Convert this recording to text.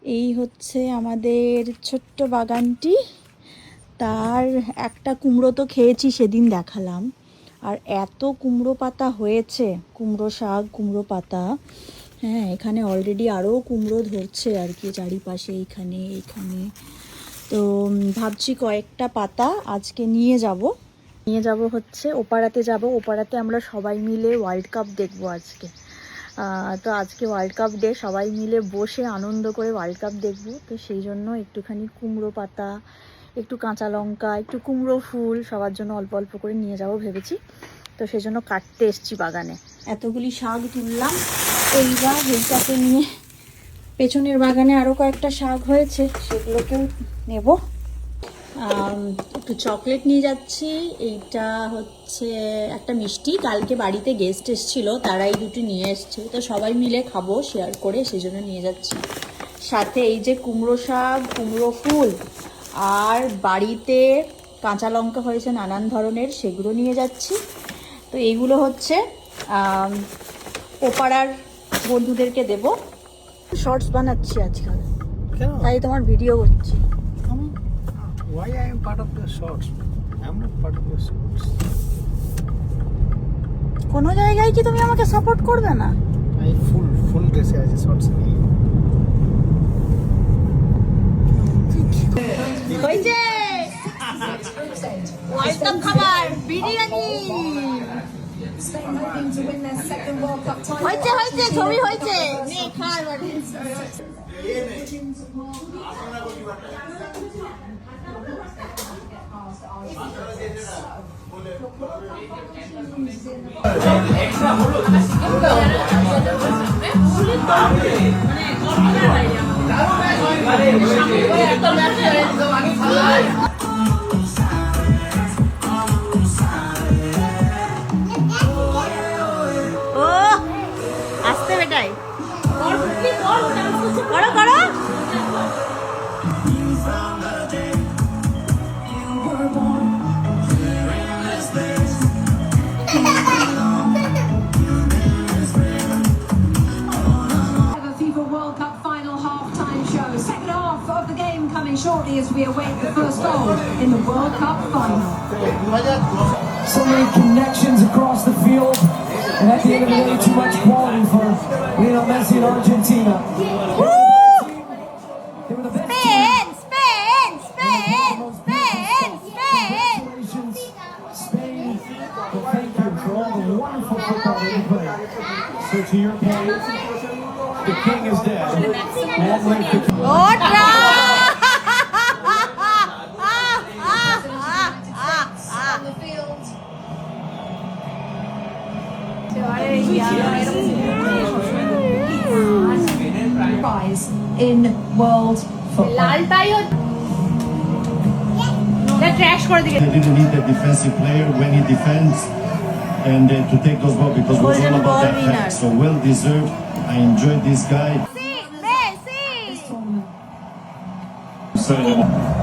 এই হচ্ছে আমাদের ছোট্ট বাগানটি। তার একটা কুমড়ো তো খেয়েছি, সেদিন দেখালাম। আর এত কুমড়ো পাতা হয়েছে, কুমড়ো শাক, কুমড়ো পাতা। হ্যাঁ, এখানে অলরেডি আরও কুমড়ো ধরছে আর কি, চারিপাশে এইখানে। তো ভাবছি কয়েকটা পাতা আজকে নিয়ে যাব হচ্ছে ওপাড়াতে যাব। ওপাড়াতে আমরা সবাই মিলে ওয়ার্ল্ড কাপ দেখবো আজকে। তো আজকে ওয়ার্ল্ড কাপ ডে, সবাই মিলে বসে আনন্দ করে ওয়ার্ল্ড কাপ দেখবো। তো সেই জন্য একটুখানি কুমড়ো পাতা, একটু কাঁচা লঙ্কা, একটু কুমড়ো ফুল সবার জন্য অল্প অল্প করে নিয়ে যাব ভেবেছি। তো সেই জন্য কাটতে এসছি বাগানে। এতগুলি শাক তুললাম, এইবার এইটাকে নিয়ে পেছনের বাগানে আরও কয়েকটা শাক হয়েছে, সেগুলোকেও নেব। একটু চকলেট নিয়ে যাচ্ছি। এইটা হচ্ছে একটা মিষ্টি, কালকে বাড়িতে গেস্ট এসেছিল, তারাই দুটো নিয়ে এসছে, তো সবাই মিলে খাবো শেয়ার করে, সেই জন্য নিয়ে যাচ্ছি। সাথে এই যে কুমড়ো শাক, কুমড়ো ফুল, আর বাড়িতে কাঁচা লঙ্কা হয়েছে নানান ধরনের, সেগুলো নিয়ে যাচ্ছি। তো এইগুলো হচ্ছে ওপাড়ার বন্ধুদেরকে দেব। শর্টস বানাচ্ছি আজকাল, তাই তোমার ভিডিও করছি। Why I am part of the shorts? I am not part of the shorts. কোনো জায়গায় কি তুমি আমাকে সাপোর্ট করবে না? I full dress as a shorts নেই। হয়েছে ওয়ার্ল্ড কাপ খাবার বিরিয়ানি হয়েছে ছবি হয়েছে, নে খা এবারে। আসতে বেটাই করো করো। Shortly as we await the first goal in the World Cup final. So many connections across the field, and at the end of the day, too much quality for Lionel Messi and Argentina. They were the best team. Spain! Well, thank you for all the wonderful football that you played. So to your point, the king is dead. Long live the king. Prize in world football. They didn't need a defensive player when he defends and to take those balls because it was all about that attack. So well deserved. I enjoyed this guy. This tournament.